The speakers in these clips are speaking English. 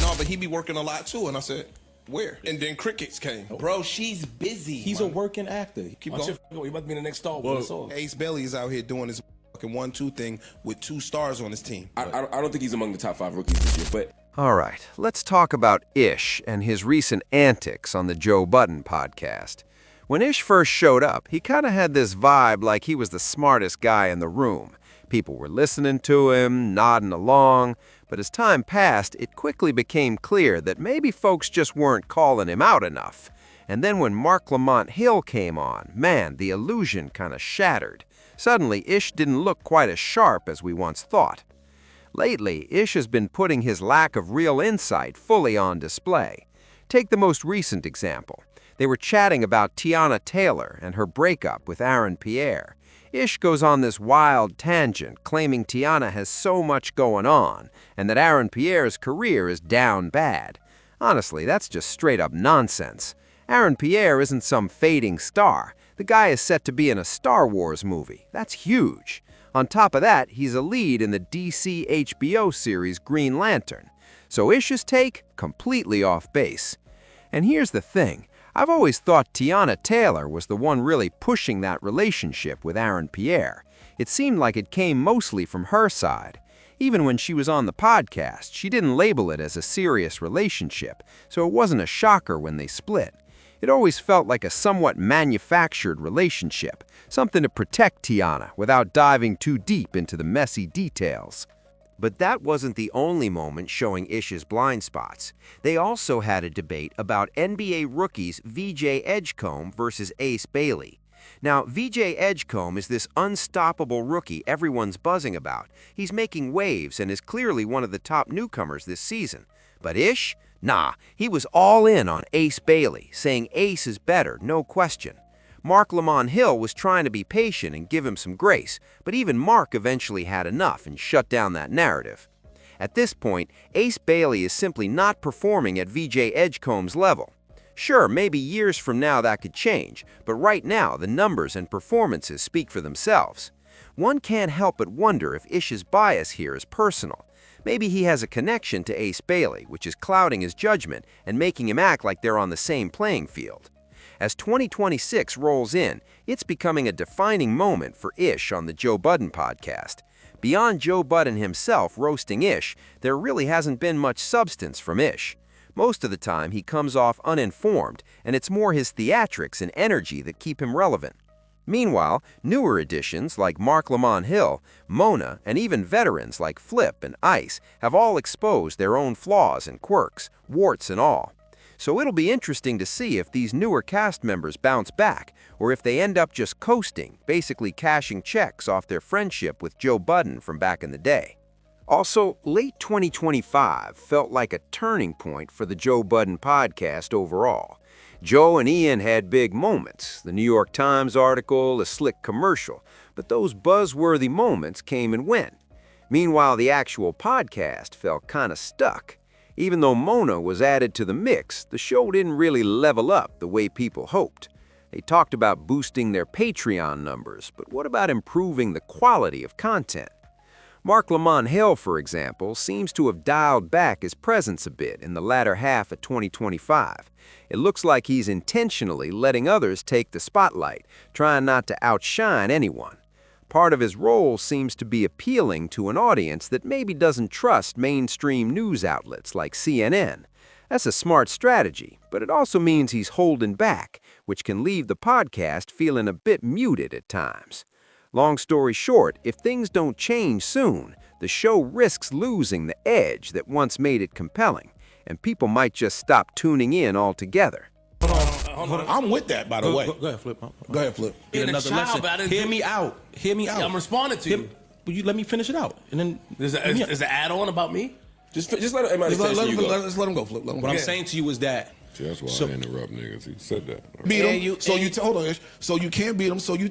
no, but he be working a lot too. And I said, where? And then crickets came. Bro, she's busy. He's a working actor. Keep going. You about to be the next star with the song. Ace Bailey is out here doing his fucking 1-2 thing with 2 stars on his team. I don't think he's among the top 5 rookies this year, but... All right, let's talk about Ish and his recent antics on the Joe Budden podcast. When Ish first showed up, he kind of had this vibe like he was the smartest guy in the room. People were listening to him, nodding along, but as time passed, it quickly became clear that maybe folks just weren't calling him out enough. And then when Mark Lamont Hill came on, man, the illusion kind of shattered. Suddenly, Ish didn't look quite as sharp as we once thought. Lately, Ish has been putting his lack of real insight fully on display. Take the most recent example. They were chatting about Teyana Taylor and her breakup with Aaron Pierre. Ish goes on this wild tangent, claiming Teyana has so much going on and that Aaron Pierre's career is down bad. Honestly, that's just straight-up nonsense. Aaron Pierre isn't some fading star. The guy is set to be in a Star Wars movie. That's huge. On top of that, he's a lead in the DC HBO series Green Lantern. So Ish's take? Completely off base. And here's the thing. I've always thought Teyana Taylor was the one really pushing that relationship with Aaron Pierre. It seemed like it came mostly from her side. Even when she was on the podcast, she didn't label it as a serious relationship, so it wasn't a shocker when they split. It always felt like a somewhat manufactured relationship, something to protect Teyana without diving too deep into the messy details. But that wasn't the only moment showing Ish's blind spots. They also had a debate about NBA rookies VJ Edgecombe versus Ace Bailey. Now, VJ Edgecombe is this unstoppable rookie everyone's buzzing about. He's making waves and is clearly one of the top newcomers this season. But Ish? Nah, he was all in on Ace Bailey, saying Ace is better, no question. Mark Lamont Hill was trying to be patient and give him some grace, but even Mark eventually had enough and shut down that narrative. At this point, Ace Bailey is simply not performing at VJ Edgecombe's level. Sure, maybe years from now that could change, but right now the numbers and performances speak for themselves. One can't help but wonder if Ish's bias here is personal. Maybe he has a connection to Ace Bailey, which is clouding his judgment and making him act like they're on the same playing field. As 2026 rolls in, it's becoming a defining moment for Ish on the Joe Budden podcast. Beyond Joe Budden himself roasting Ish, there really hasn't been much substance from Ish. Most of the time, he comes off uninformed, and it's more his theatrics and energy that keep him relevant. Meanwhile, newer additions like Mark Lamont Hill, Mona, and even veterans like Flip and Ice have all exposed their own flaws and quirks, warts and all. So it'll be interesting to see if these newer cast members bounce back, or if they end up just coasting, basically cashing checks off their friendship with Joe Budden from back in the day. Also, late 2025 felt like a turning point for the Joe Budden podcast overall. Joe and Ian had big moments, the New York Times article, a slick commercial, but those buzzworthy moments came and went. Meanwhile, the actual podcast felt kind of stuck. Even though Mona was added to the mix, the show didn't really level up the way people hoped. They talked about boosting their Patreon numbers, but what about improving the quality of content? Mark Lamont Hill, for example, seems to have dialed back his presence a bit in the latter half of 2025. It looks like he's intentionally letting others take the spotlight, trying not to outshine anyone. Part of his role seems to be appealing to an audience that maybe doesn't trust mainstream news outlets like CNN. That's a smart strategy, but it also means he's holding back, which can leave the podcast feeling a bit muted at times. Long story short, if things don't change soon, the show risks losing the edge that once made it compelling, and people might just stop tuning in altogether. Hold on. I'm with that, by the way. Go ahead, Flip. Go ahead, Flip. Get another lesson. Hear me out. Hear me out. Yeah, I'm responding to you. Will you let me finish it out? And then Is an add-on about me? Just let everybody finish. Let's let him go, Flip. Let him go. what I'm saying to you is that See, that's why I interrupt niggas. He said that. Beat him. Hold on. So you can't beat him. So you.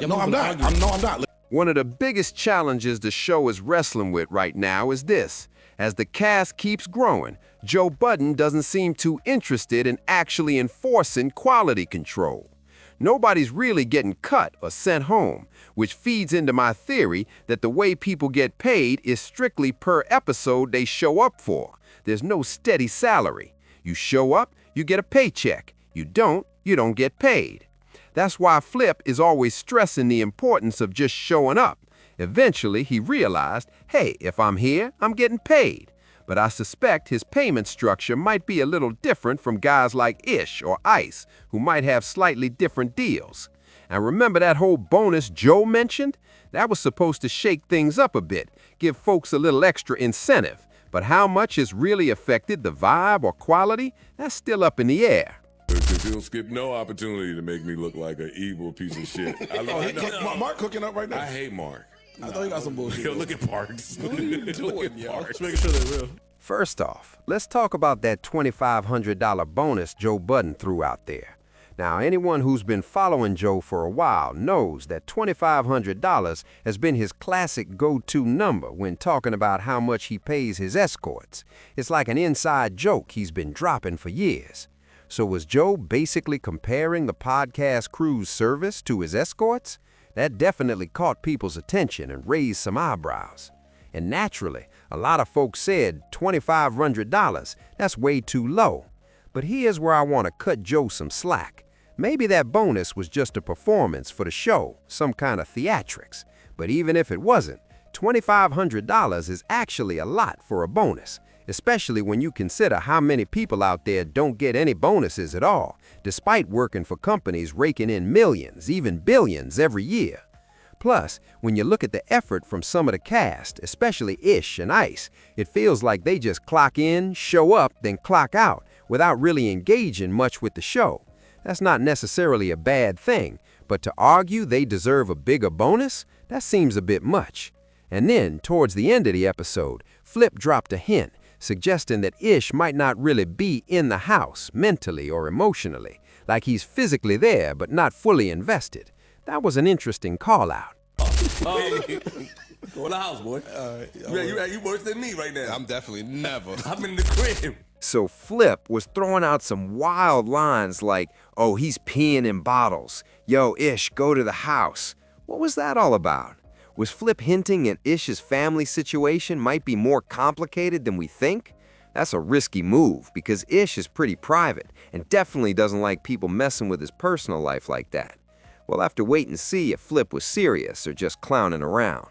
No, I'm not. I'm not. One of the biggest challenges the show is wrestling with right now is this. As the cast keeps growing, Joe Budden doesn't seem too interested in actually enforcing quality control. Nobody's really getting cut or sent home, which feeds into my theory that the way people get paid is strictly per episode they show up for. There's no steady salary. You show up, you get a paycheck. You don't get paid. That's why Flip is always stressing the importance of just showing up. Eventually, he realized, hey, if I'm here, I'm getting paid. But I suspect his payment structure might be a little different from guys like Ish or Ice, who might have slightly different deals. And remember that whole bonus Joe mentioned? That was supposed to shake things up a bit, give folks a little extra incentive. But how much has really affected the vibe or quality? That's still up in the air. Because he'll skip no opportunity to make me look like an evil piece of shit. Mark cooking up right now. I hate Mark. I thought you got some bullshit. Yo, look at Parks. What are you doing, yo? Just making sure they're real. First off, let's talk about that $2,500 bonus Joe Budden threw out there. Now, anyone who's been following Joe for a while knows that $2,500 has been his classic go-to number when talking about how much he pays his escorts. It's like an inside joke he's been dropping for years. So was Joe basically comparing the podcast crew's service to his escorts? That definitely caught people's attention and raised some eyebrows. And naturally, a lot of folks said $2,500, that's way too low. But here's where I want to cut Joe some slack. Maybe that bonus was just a performance for the show, some kind of theatrics. But even if it wasn't, $2,500 is actually a lot for a bonus, especially when you consider how many people out there don't get any bonuses at all, despite working for companies raking in millions, even billions every year. Plus, when you look at the effort from some of the cast, especially Ish and Ice, it feels like they just clock in, show up, then clock out, without really engaging much with the show. That's not necessarily a bad thing, but to argue they deserve a bigger bonus, that seems a bit much. And then, towards the end of the episode, Flip dropped a hint, suggesting that Ish might not really be in the house, mentally or emotionally, like he's physically there but not fully invested. That was an interesting call-out. Go in the house, boy. You worse than me right now. I'm definitely never. I'm in the crib. So Flip was throwing out some wild lines like, oh, he's peeing in bottles. Yo, Ish, go to the house. What was that all about? Was Flip hinting that Ish's family situation might be more complicated than we think? That's a risky move because Ish is pretty private and definitely doesn't like people messing with his personal life like that. We'll have to wait and see if Flip was serious or just clowning around.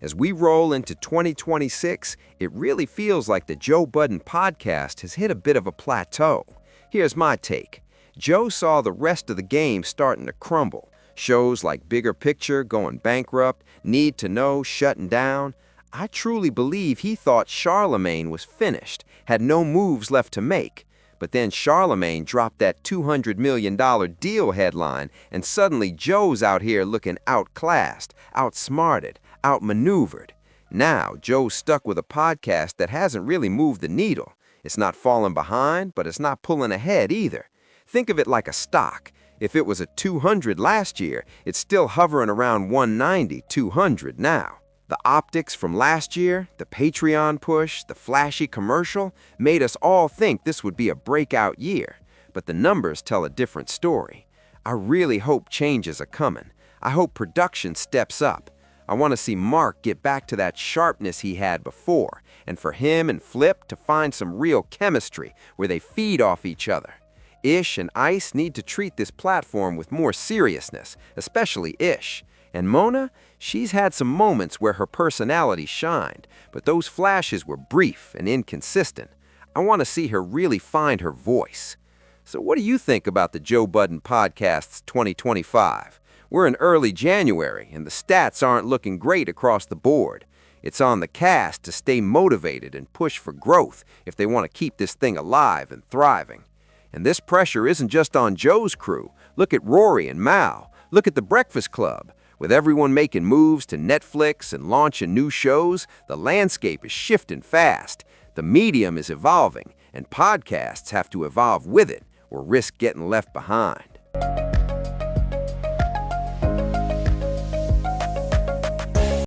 As we roll into 2026, it really feels like the Joe Budden podcast has hit a bit of a plateau. Here's my take. Joe saw the rest of the game starting to crumble. Shows like Bigger Picture going bankrupt, Need to Know shutting down. I truly believe he thought Charlemagne was finished, had no moves left to make. But then Charlemagne dropped that $200 million deal headline, and suddenly Joe's out here looking outclassed, outsmarted, outmaneuvered. Now, Joe's stuck with a podcast that hasn't really moved the needle. It's not falling behind, but it's not pulling ahead either. Think of it like a stock. If it was at 200 last year, it's still hovering around 190, 200 now. The optics from last year, the Patreon push, the flashy commercial, made us all think this would be a breakout year. But the numbers tell a different story. I really hope changes are coming. I hope production steps up. I want to see Mark get back to that sharpness he had before, and for him and Flip to find some real chemistry where they feed off each other. Ish and Ice need to treat this platform with more seriousness, especially Ish. And Mona, she's had some moments where her personality shined, but those flashes were brief and inconsistent. I want to see her really find her voice. So what do you think about the Joe Budden Podcast's 2025? We're in early January, and the stats aren't looking great across the board. It's on the cast to stay motivated and push for growth if they want to keep this thing alive and thriving. And this pressure isn't just on Joe's crew. Look at Rory and Mal. Look at The Breakfast Club. With everyone making moves to Netflix and launching new shows, the landscape is shifting fast. The medium is evolving, and podcasts have to evolve with it or risk getting left behind.